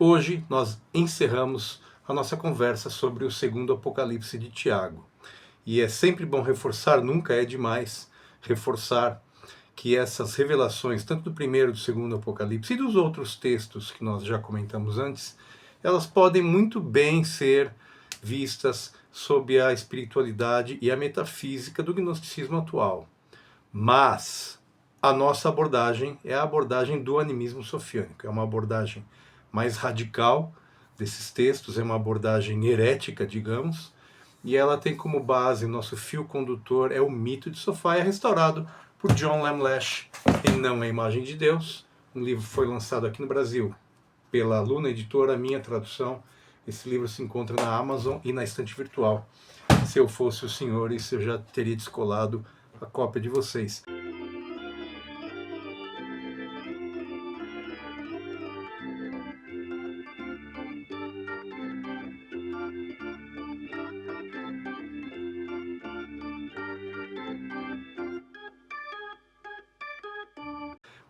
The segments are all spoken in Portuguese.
Hoje nós encerramos a nossa conversa sobre o segundo Apocalipse de Tiago. E é sempre bom reforçar, nunca é demais reforçar que essas revelações, tanto do primeiro e do segundo Apocalipse e dos outros textos que nós já comentamos antes, elas podem muito bem ser vistas sob a espiritualidade e a metafísica do gnosticismo atual. Mas a nossa abordagem é a abordagem do animismo sofiânico, é uma abordagem mais radical desses textos, é uma abordagem herética, digamos, e ela tem como base, nosso fio condutor é o mito de Sofia, restaurado por John Lamlash em Não é Imagem de Deus. Um livro foi lançado aqui no Brasil pela Luna Editora, minha tradução. Esse livro se encontra na Amazon e na estante virtual. Se eu fosse os senhores, eu já teria descolado a cópia de vocês.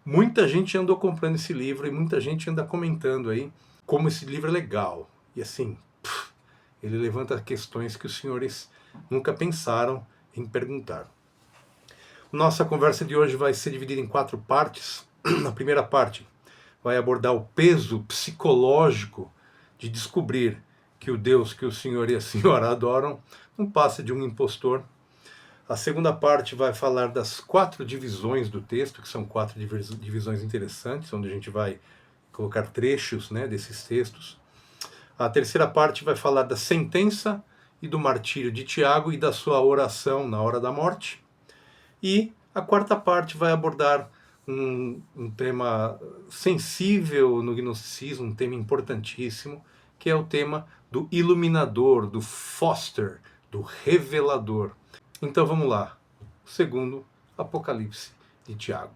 Muita gente andou comprando esse livro e muita gente anda comentando aí como esse livro é legal. E assim, ele levanta questões que os senhores nunca pensaram em perguntar. Nossa conversa de hoje vai ser dividida em 4 partes. A primeira parte vai abordar o peso psicológico de descobrir que o Deus que o senhor e a senhora adoram não passa de um impostor. A segunda parte vai falar das 4 divisões do texto, que são 4 divisões interessantes, onde a gente vai colocar trechos, né, desses textos. A terceira parte vai falar da sentença e do martírio de Tiago e da sua oração na hora da morte. E a quarta parte vai abordar um tema sensível no gnosticismo, um tema importantíssimo, que é o tema do iluminador, do foster, do revelador. Então vamos lá, o segundo Apocalipse de Tiago.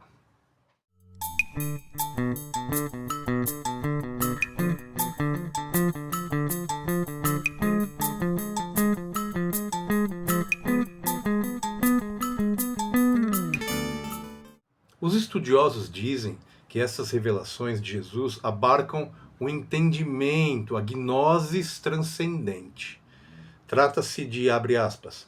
Os estudiosos dizem que essas revelações de Jesus abarcam o entendimento, a gnosis transcendente. Trata-se de, abre aspas,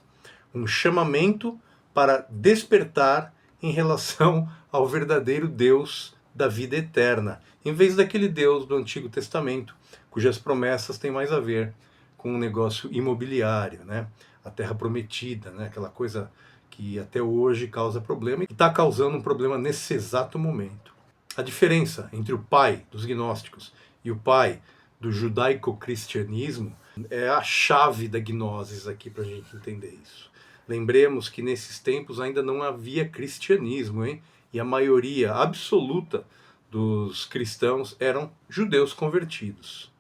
um chamamento para despertar em relação ao verdadeiro Deus da vida eterna, em vez daquele Deus do Antigo Testamento, cujas promessas têm mais a ver com um negócio imobiliário, né? A terra prometida, né? Aquela coisa que até hoje causa problema e está causando um problema nesse exato momento. A diferença entre o pai dos gnósticos e o pai do judaico-cristianismo é a chave da gnosis aqui para a gente entender isso. Lembremos que nesses tempos ainda não havia cristianismo, hein? E a maioria absoluta dos cristãos eram judeus convertidos.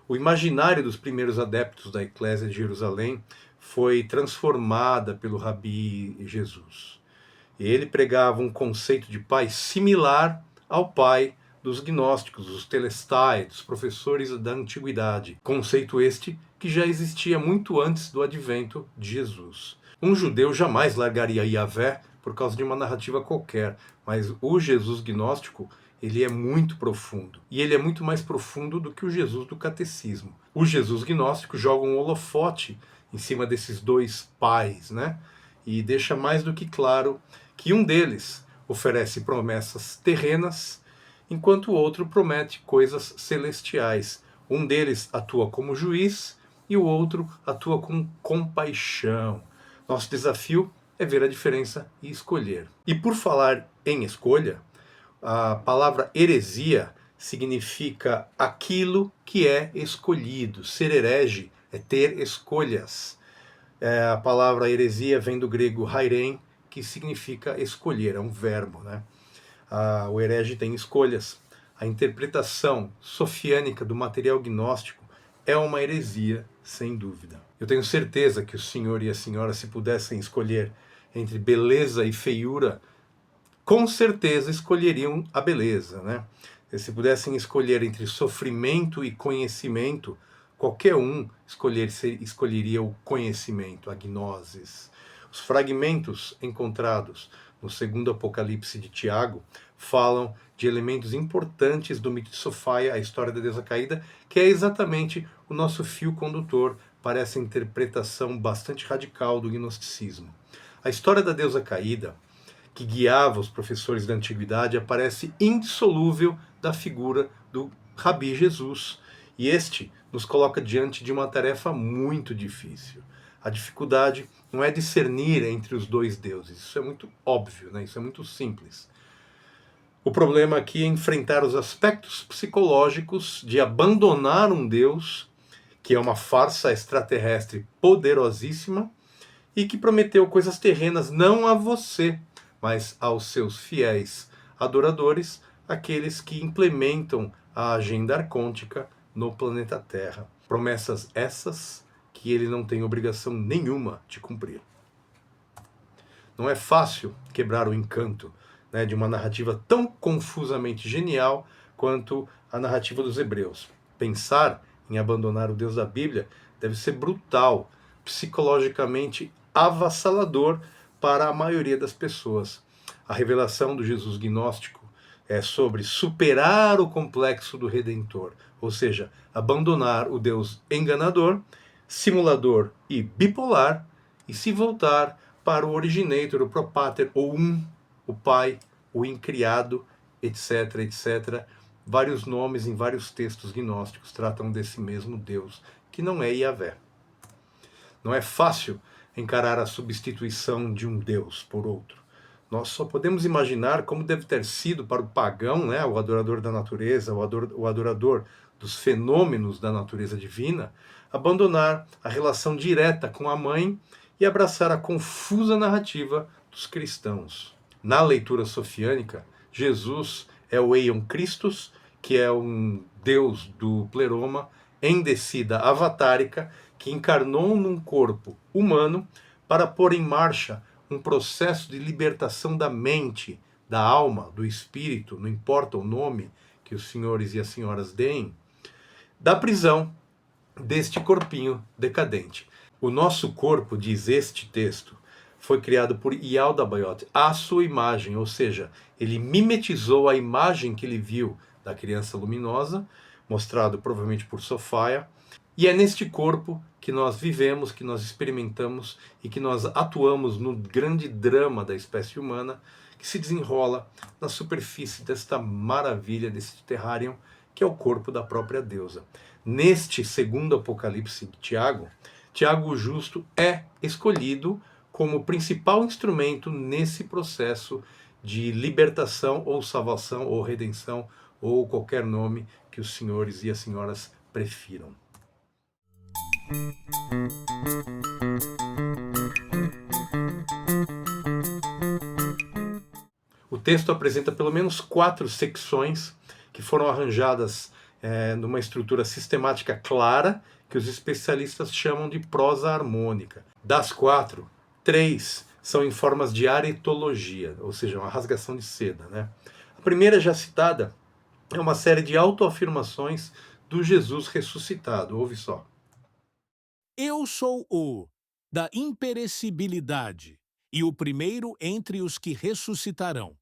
O imaginário dos primeiros adeptos da Eclésia de Jerusalém foi transformada pelo Rabi Jesus. Ele pregava um conceito de pai similar ao pai dos gnósticos, os telestai, dos professores da antiguidade. Conceito este que já existia muito antes do advento de Jesus. Um judeu jamais largaria Yahvé por causa de uma narrativa qualquer, mas o Jesus gnóstico, ele é muito profundo. E ele é muito mais profundo do que o Jesus do catecismo. O Jesus gnóstico joga um holofote em cima desses dois pais, né? E deixa mais do que claro que um deles oferece promessas terrenas, enquanto o outro promete coisas celestiais. Um deles atua como juiz e o outro atua com compaixão. Nosso desafio é ver a diferença e escolher. E por falar em escolha, a palavra heresia significa aquilo que é escolhido. Ser herege é ter escolhas. A palavra heresia vem do grego hairen, que significa escolher, é um verbo, né? O herege tem escolhas. A interpretação sofiânica do material gnóstico é uma heresia, sem dúvida. Eu tenho certeza que o senhor e a senhora, se pudessem escolher entre beleza e feiura, com certeza escolheriam a beleza, né? Se pudessem escolher entre sofrimento e conhecimento, qualquer um escolheria o conhecimento, a gnosis. Os fragmentos encontrados no segundo Apocalipse de Tiago, falam de elementos importantes do mito de Sofia, a história da deusa caída, que é exatamente o nosso fio condutor para essa interpretação bastante radical do gnosticismo. A história da deusa caída, que guiava os professores da antiguidade, aparece indissolúvel da figura do Rabi Jesus, e este nos coloca diante de uma tarefa muito difícil. A dificuldade não é discernir entre os dois deuses, isso é muito óbvio, né? Isso é muito simples. O problema aqui é enfrentar os aspectos psicológicos de abandonar um Deus que é uma farsa extraterrestre poderosíssima e que prometeu coisas terrenas não a você, mas aos seus fiéis adoradores, aqueles que implementam a agenda arcôntica no planeta Terra. Promessas essas que ele não tem obrigação nenhuma de cumprir. Não é fácil quebrar o encanto, né, de uma narrativa tão confusamente genial quanto a narrativa dos hebreus. Pensar em abandonar o Deus da Bíblia deve ser brutal, psicologicamente avassalador para a maioria das pessoas. A revelação do Jesus gnóstico é sobre superar o complexo do Redentor, ou seja, abandonar o Deus enganador, simulador e bipolar, e se voltar para o originator, o propater, ou o pai, o incriado, etc, etc. Vários nomes em vários textos gnósticos tratam desse mesmo Deus, que não é Yahvé. Não é fácil encarar a substituição de um Deus por outro. Nós só podemos imaginar como deve ter sido para o pagão, né, o adorador da natureza, o adorador dos fenômenos da natureza divina, abandonar a relação direta com a mãe e abraçar a confusa narrativa dos cristãos. Na leitura sofiânica, Jesus é o Eion Christus, que é um deus do pleroma, em descida avatárica, que encarnou num corpo humano para pôr em marcha um processo de libertação da mente, da alma, do espírito, não importa o nome que os senhores e as senhoras deem, da prisão deste corpinho decadente. O nosso corpo, diz este texto, foi criado por Yaldabaoth à sua imagem, ou seja, ele mimetizou a imagem que ele viu da criança luminosa, mostrado provavelmente por Sofia, e é neste corpo que nós vivemos, que nós experimentamos e que nós atuamos no grande drama da espécie humana que se desenrola na superfície desta maravilha, desse terrário, que é o corpo da própria deusa. Neste segundo Apocalipse de Tiago, Tiago o Justo é escolhido como principal instrumento nesse processo de libertação ou salvação ou redenção ou qualquer nome que os senhores e as senhoras prefiram. O texto apresenta pelo menos 4 secções que foram arranjadas numa estrutura sistemática clara, que os especialistas chamam de prosa harmônica. Das 4, 3 são em formas de aretologia, ou seja, uma rasgação de seda, né? A primeira, já citada, é uma série de autoafirmações do Jesus ressuscitado. Ouve só. Eu sou o da imperecibilidade e o primeiro entre os que ressuscitarão.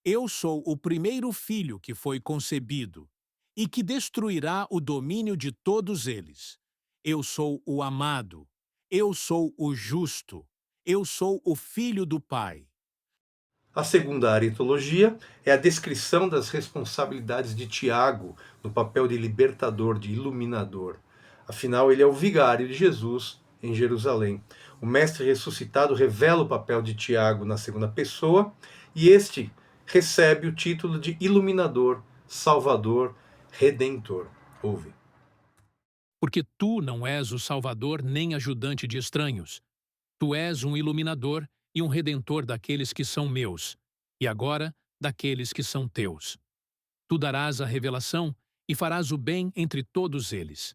Eu sou o primeiro filho que foi concebido e que destruirá o domínio de todos eles. Eu sou o amado. Eu sou o justo. Eu sou o filho do Pai. A segunda aretologia é a descrição das responsabilidades de Tiago no papel de libertador, de iluminador. Afinal, ele é o vigário de Jesus em Jerusalém. O mestre ressuscitado revela o papel de Tiago na segunda pessoa e este recebe o título de iluminador, salvador, redentor. Ouve. Porque tu não és o salvador nem ajudante de estranhos. Tu és um iluminador e um redentor daqueles que são meus, e agora daqueles que são teus. Tu darás a revelação e farás o bem entre todos eles.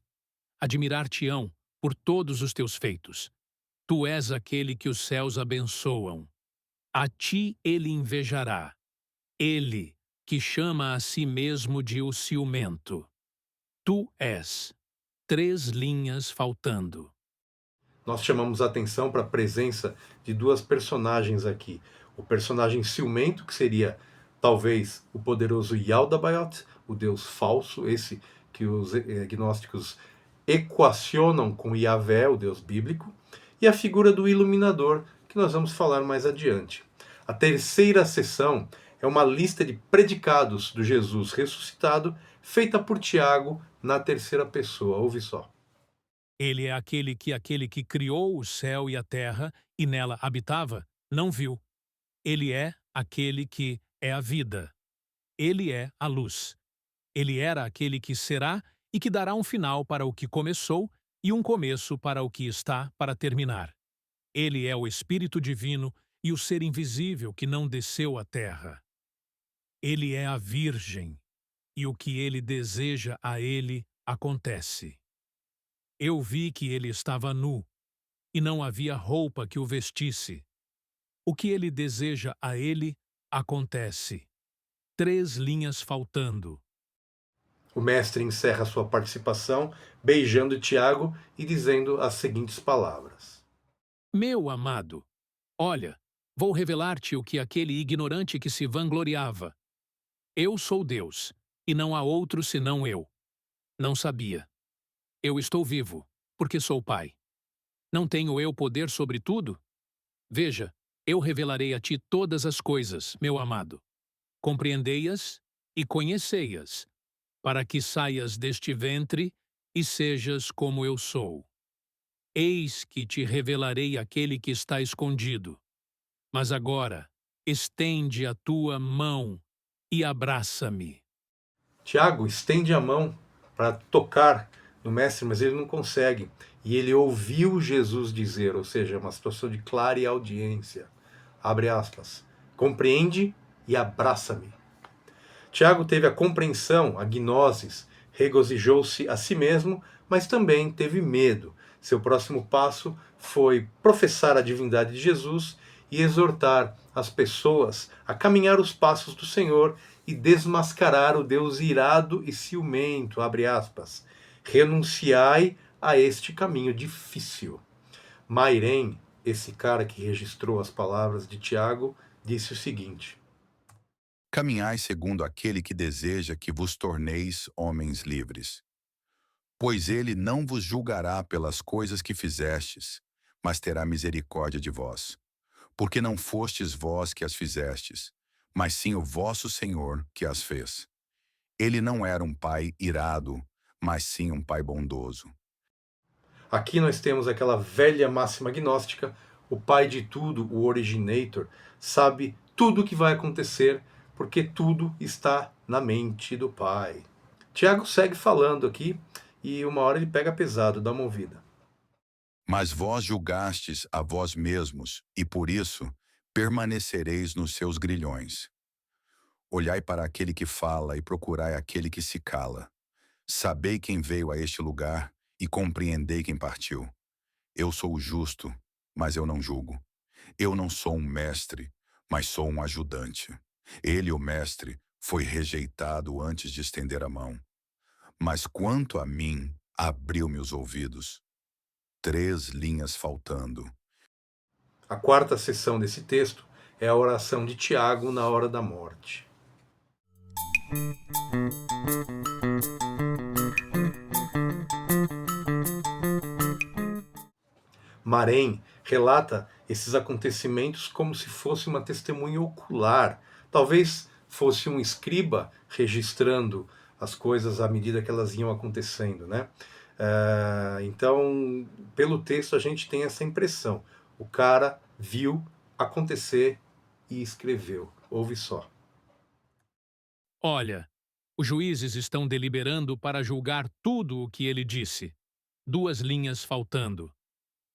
Admirar-te-ão por todos os teus feitos. Tu és aquele que os céus abençoam. A ti ele invejará. Ele, que chama a si mesmo de o ciumento. Tu és. 3 linhas faltando. Nós chamamos a atenção para a presença de 2 personagens aqui. O personagem ciumento, que seria talvez o poderoso Yaldabaoth, o deus falso, esse que os gnósticos equacionam com Yahvé, o deus bíblico, e a figura do iluminador, que nós vamos falar mais adiante. A terceira seção é uma lista de predicados do Jesus ressuscitado, feita por Tiago na terceira pessoa. Ouve só. Ele é aquele que criou o céu e a terra e nela habitava, não viu. Ele é aquele que é a vida. Ele é a luz. Ele era aquele que será e que dará um final para o que começou e um começo para o que está para terminar. Ele é o Espírito Divino e o ser invisível que não desceu à terra. Ele é a Virgem, e o que ele deseja a ele acontece. Eu vi que ele estava nu, e não havia roupa que o vestisse. O que ele deseja a ele acontece. 3 linhas faltando. O mestre encerra sua participação beijando Tiago e dizendo as seguintes palavras: Meu amado, olha, vou revelar-te o que aquele ignorante que se vangloriava. Eu sou Deus, e não há outro senão eu. Não sabia. Eu estou vivo, porque sou Pai. Não tenho eu poder sobre tudo? Veja, eu revelarei a ti todas as coisas, meu amado. Compreendei-as e conhecei-as, para que saias deste ventre e sejas como eu sou. Eis que te revelarei aquele que está escondido. Mas agora, estende a tua mão e abraça-me. Tiago estende a mão para tocar no mestre, mas ele não consegue. E ele ouviu Jesus dizer, ou seja, uma situação de clara audiência. Abre aspas. Compreende e abraça-me. Tiago teve a compreensão, a gnosis, regozijou-se a si mesmo, mas também teve medo. Seu próximo passo foi professar a divindade de Jesus e exortar as pessoas a caminhar os passos do Senhor e desmascarar o Deus irado e ciumento, abre aspas. Renunciai a este caminho difícil. Mairém, esse cara que registrou as palavras de Tiago, disse o seguinte: Caminhai segundo aquele que deseja que vos torneis homens livres. Pois ele não vos julgará pelas coisas que fizestes, mas terá misericórdia de vós. Porque não fostes vós que as fizestes, mas sim o vosso Senhor que as fez. Ele não era um pai irado, mas sim um pai bondoso. Aqui nós temos aquela velha máxima gnóstica: o pai de tudo, o originator, sabe tudo o que vai acontecer, porque tudo está na mente do pai. Tiago segue falando aqui e uma hora ele pega pesado, dá uma ouvida. Mas vós julgastes a vós mesmos, e por isso permanecereis nos seus grilhões. Olhai para aquele que fala e procurai aquele que se cala. Sabei quem veio a este lugar e compreendei quem partiu. Eu sou o justo, mas eu não julgo. Eu não sou um mestre, mas sou um ajudante. Ele, o mestre, foi rejeitado antes de estender a mão. Mas quanto a mim, abriu-me os ouvidos. 3 linhas faltando. A quarta seção desse texto é a oração de Tiago na hora da morte. Marém relata esses acontecimentos como se fosse uma testemunha ocular. Talvez fosse um escriba registrando as coisas à medida que elas iam acontecendo, né? Então, pelo texto, a gente tem essa impressão. O cara viu acontecer e escreveu. Ouve só. Olha, os juízes estão deliberando para julgar tudo o que ele disse. 2 linhas faltando.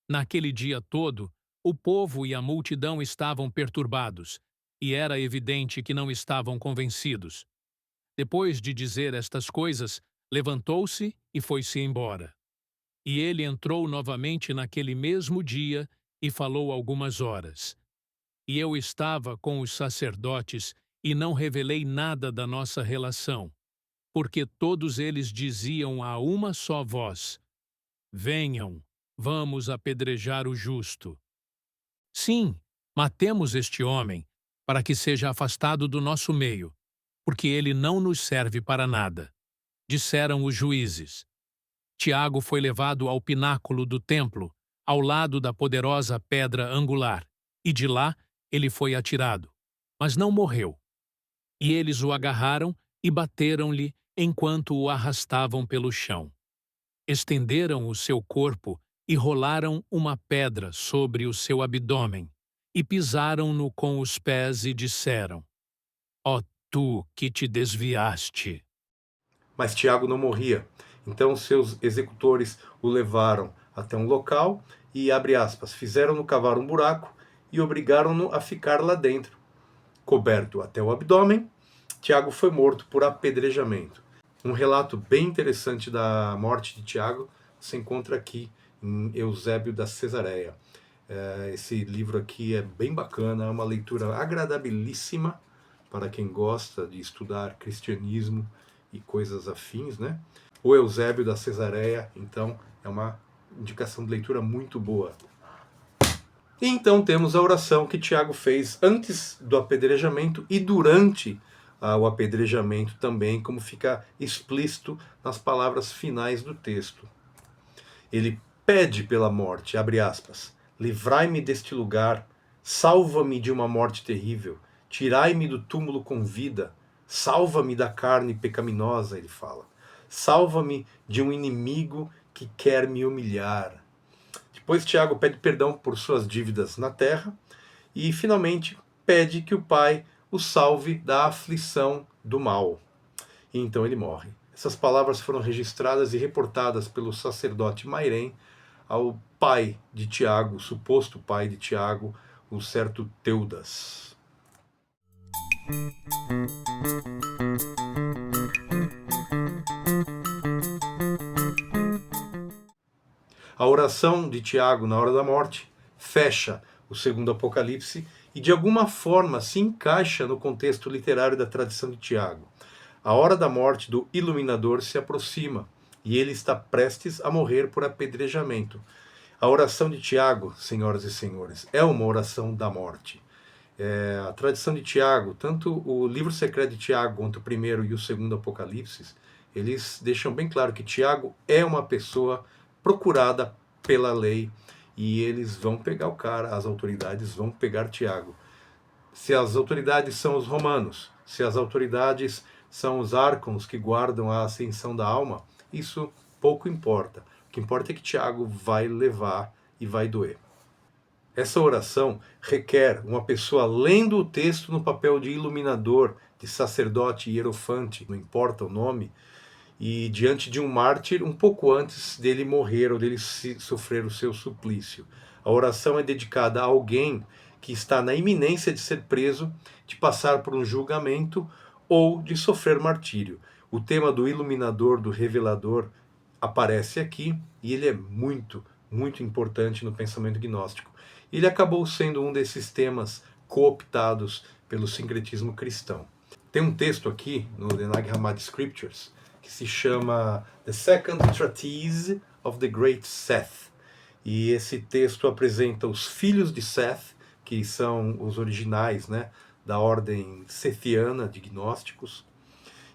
Naquele dia todo, o povo e a multidão estavam perturbados, e era evidente que não estavam convencidos. Depois de dizer estas coisas, levantou-se e foi-se embora. E ele entrou novamente naquele mesmo dia e falou algumas horas. E eu estava com os sacerdotes e não revelei nada da nossa relação, porque todos eles diziam a uma só voz: Venham, vamos apedrejar o justo. Sim, matemos este homem, para que seja afastado do nosso meio, porque ele não nos serve para nada. Disseram os juízes. Tiago foi levado ao pináculo do templo, ao lado da poderosa pedra angular, e de lá ele foi atirado, mas não morreu. E eles o agarraram e bateram-lhe enquanto o arrastavam pelo chão. Estenderam o seu corpo e rolaram uma pedra sobre o seu abdômen, e pisaram-no com os pés e disseram: Ó tu que te desviaste! Mas Tiago não morria. Então seus executores o levaram até um local e, abre aspas, fizeram-no cavar um buraco e obrigaram-no a ficar lá dentro. Coberto até o abdômen, Tiago foi morto por apedrejamento. Um relato bem interessante da morte de Tiago se encontra aqui em Eusébio da Cesareia. Esse livro aqui é bem bacana, é uma leitura agradabilíssima para quem gosta de estudar cristianismo e coisas afins, né? O Eusébio da Cesareia, então, é uma indicação de leitura muito boa. E então temos a oração que Tiago fez antes do apedrejamento e durante o apedrejamento também, como fica explícito nas palavras finais do texto. Ele pede pela morte, abre aspas, livrai-me deste lugar, salva-me de uma morte terrível, tirai-me do túmulo com vida, salva-me da carne pecaminosa, ele fala. Salva-me de um inimigo que quer me humilhar. Depois Tiago pede perdão por suas dívidas na terra e finalmente pede que o Pai o salve da aflição do mal. E então ele morre. Essas palavras foram registradas e reportadas pelo sacerdote Mairém ao pai de Tiago, o suposto pai de Tiago, o certo Teudas. A oração de Tiago na hora da morte fecha o segundo Apocalipse e de alguma forma se encaixa no contexto literário da tradição de Tiago. A hora da morte do iluminador se aproxima e ele está prestes a morrer por apedrejamento. A oração de Tiago, senhoras e senhores, é uma oração da morte. A tradição de Tiago, tanto o livro secreto de Tiago quanto o primeiro e o segundo Apocalipse, eles deixam bem claro que Tiago é uma pessoa procurada pela lei e eles vão pegar o cara, as autoridades vão pegar Tiago. Se as autoridades são os romanos, se as autoridades são os árcons que guardam a ascensão da alma, isso pouco importa. O que importa é que Tiago vai levar e vai doer. Essa oração requer uma pessoa lendo o texto no papel de iluminador, de sacerdote, hierofante, não importa o nome, e diante de um mártir um pouco antes dele morrer ou dele sofrer o seu suplício. A oração é dedicada a alguém que está na iminência de ser preso, de passar por um julgamento ou de sofrer martírio. O tema do iluminador, do revelador, aparece aqui e ele é muito, muito importante no pensamento gnóstico. Ele acabou sendo um desses temas cooptados pelo sincretismo cristão. Tem um texto aqui no The Nag Hammadi Scriptures que se chama The Second Treatise of the Great Seth. E esse texto apresenta os filhos de Seth, que são os originais, né, da ordem sethiana de gnósticos,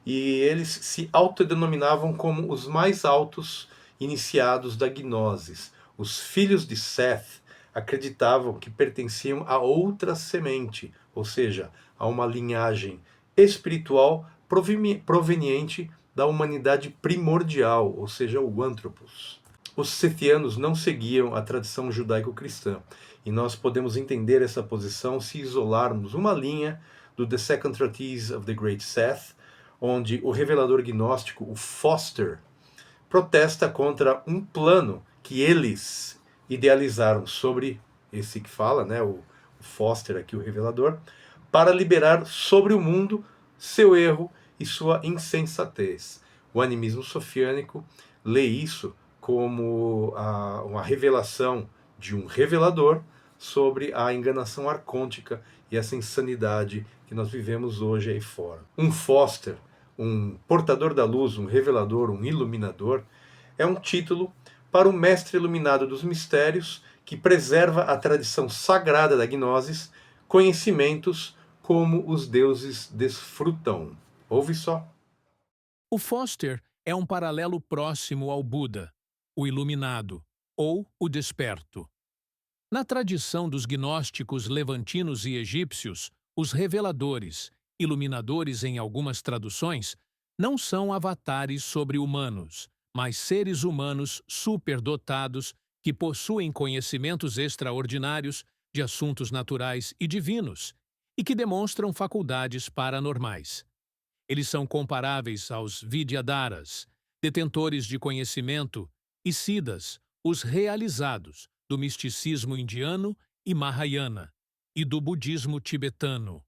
e eles se autodenominavam como os mais altos iniciados da gnosis. Os filhos de Seth acreditavam que pertenciam a outra semente, ou seja, a uma linhagem espiritual proveniente da humanidade primordial, ou seja, o Anthropos. Os sethianos não seguiam a tradição judaico-cristã, e nós podemos entender essa posição se isolarmos uma linha do The Second Treatise of the Great Seth, onde o revelador gnóstico, o Foster, protesta contra um plano que eles idealizaram sobre esse que fala, né, o Foster aqui, o revelador, para liberar sobre o mundo seu erro e sua insensatez. O animismo sofiânico lê isso como uma revelação de um revelador sobre a enganação arcôntica e essa insanidade que nós vivemos hoje aí fora. Um Foster, um portador da luz, um revelador, um iluminador, é um título para o mestre iluminado dos mistérios que preserva a tradição sagrada da gnosis, conhecimentos como os deuses desfrutam. Ouve só. O Foster é um paralelo próximo ao Buda, o iluminado, ou o desperto. Na tradição dos gnósticos levantinos e egípcios, os reveladores, iluminadores em algumas traduções, não são avatares sobre-humanos, mas seres humanos superdotados que possuem conhecimentos extraordinários de assuntos naturais e divinos e que demonstram faculdades paranormais. Eles são comparáveis aos Vidyadharas, detentores de conhecimento, e Siddhas, os realizados, do misticismo indiano e Mahayana, e do budismo tibetano.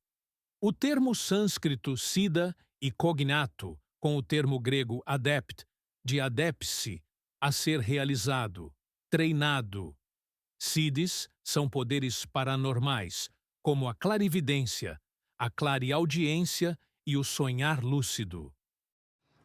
O termo sânscrito siddha e cognato, com o termo grego adept, de adepse, a ser realizado, treinado. Siddhis são poderes paranormais, como a clarividência, a clareaudiência e o sonhar lúcido.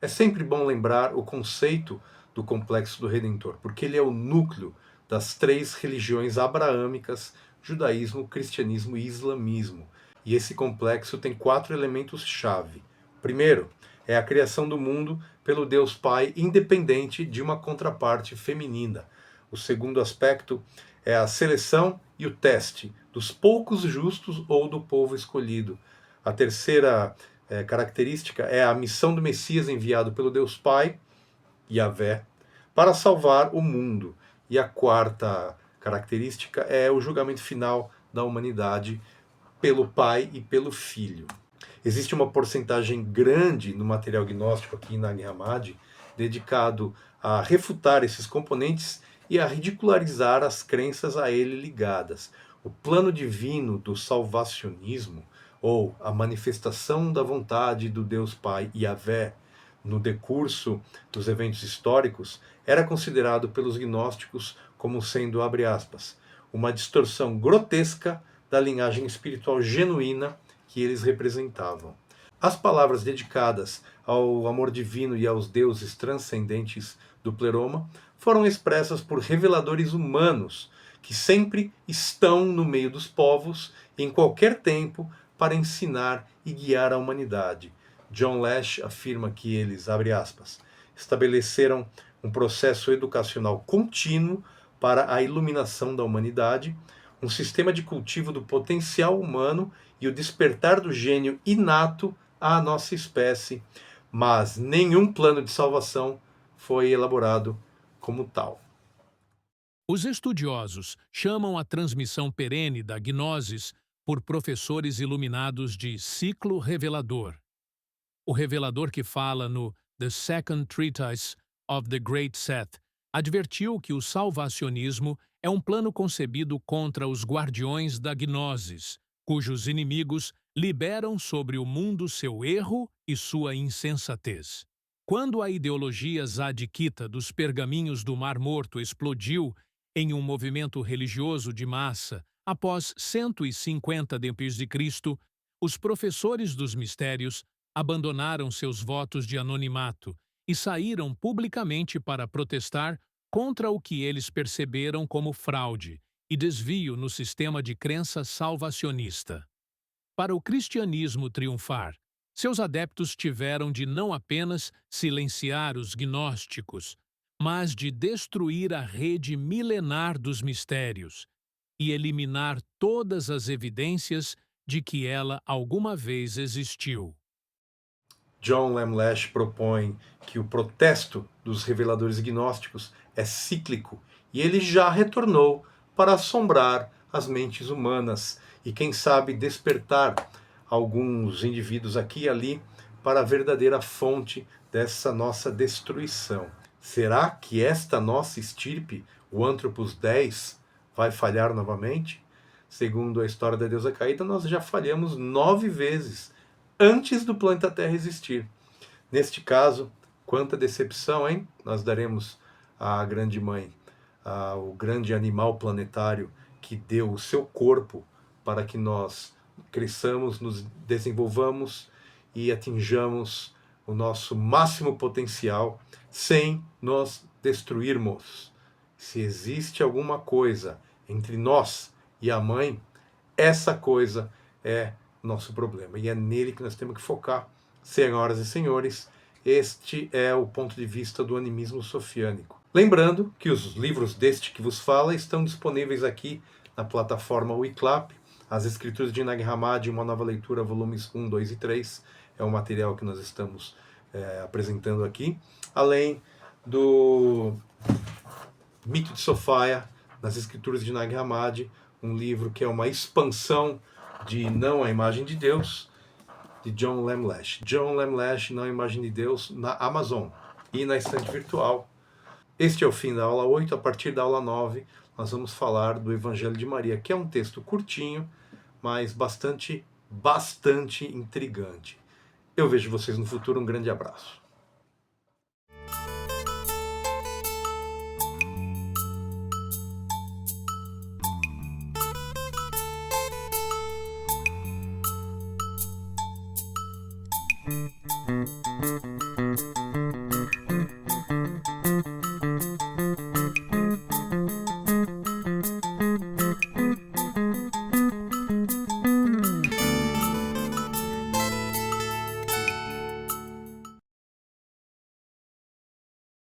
É sempre bom lembrar o conceito do complexo do Redentor, porque ele é o núcleo das três religiões abraâmicas, judaísmo, cristianismo e islamismo. E esse complexo tem 4 elementos-chave. Primeiro, é a criação do mundo pelo Deus Pai, independente de uma contraparte feminina. O segundo aspecto é a seleção e o teste dos poucos justos ou do povo escolhido. A terceira característica é a missão do Messias enviado pelo Deus Pai, Yahvé, para salvar o mundo. E a quarta característica é o julgamento final da humanidade pelo Pai e pelo Filho. Existe uma porcentagem grande no material gnóstico aqui na Nag Hammadi dedicado a refutar esses componentes e a ridicularizar as crenças a ele ligadas. O plano divino do salvacionismo, ou a manifestação da vontade do Deus Pai Yahvé no decurso dos eventos históricos, era considerado pelos gnósticos como sendo, abre aspas, uma distorção grotesca da linhagem espiritual genuína que eles representavam. As palavras dedicadas ao amor divino e aos deuses transcendentes do pleroma foram expressas por reveladores humanos que sempre estão no meio dos povos em qualquer tempo para ensinar e guiar a humanidade. John Lash afirma que eles, abre aspas, estabeleceram um processo educacional contínuo para a iluminação da humanidade, um sistema de cultivo do potencial humano e o despertar do gênio inato à nossa espécie, mas nenhum plano de salvação foi elaborado como tal. Os estudiosos chamam a transmissão perene da gnosis por professores iluminados de ciclo revelador. O revelador que fala no The Second Treatise of the Great Set advertiu que o salvacionismo é um plano concebido contra os guardiões da gnosis, cujos inimigos liberam sobre o mundo seu erro e sua insensatez. Quando a ideologia zadikita dos pergaminhos do Mar Morto explodiu em um movimento religioso de massa após 150 d.C., os professores dos mistérios abandonaram seus votos de anonimato e saíram publicamente para protestar contra o que eles perceberam como fraude e desvio no sistema de crença salvacionista. Para o cristianismo triunfar, seus adeptos tiveram de não apenas silenciar os gnósticos, mas de destruir a rede milenar dos mistérios e eliminar todas as evidências de que ela alguma vez existiu. John Lash propõe que o protesto dos reveladores gnósticos é cíclico e ele já retornou para assombrar as mentes humanas e, quem sabe, despertar alguns indivíduos aqui e ali para a verdadeira fonte dessa nossa destruição. Será que esta nossa estirpe, o Anthropos 10, vai falhar novamente? Segundo a história da deusa caída, nós já falhamos 9 vezes antes do planeta Terra existir. Neste caso, quanta decepção, hein? Nós daremos à grande mãe, ao grande animal planetário que deu o seu corpo para que nós cresçamos, nos desenvolvamos e atinjamos o nosso máximo potencial sem nos destruirmos. Se existe alguma coisa entre nós e a mãe, essa coisa é nosso problema. E é nele que nós temos que focar. Senhoras e senhores, este é o ponto de vista do animismo sofiânico. Lembrando que os livros deste que vos fala estão disponíveis aqui na plataforma Wiclap. As Escrituras de Nag Hammadi, uma nova leitura, volumes 1, 2 e 3, é o material que nós estamos apresentando aqui. Além do Mito de Sofia, nas Escrituras de Nag Hammadi, um livro que é uma expansão de Não a Imagem de Deus, de John Lamlash. John Lamlash, Não a Imagem de Deus, na Amazon e na estante virtual. Este é o fim da aula 8. A partir da aula 9, nós vamos falar do Evangelho de Maria, que é um texto curtinho, mas bastante intrigante. Eu vejo vocês no futuro. Um grande abraço.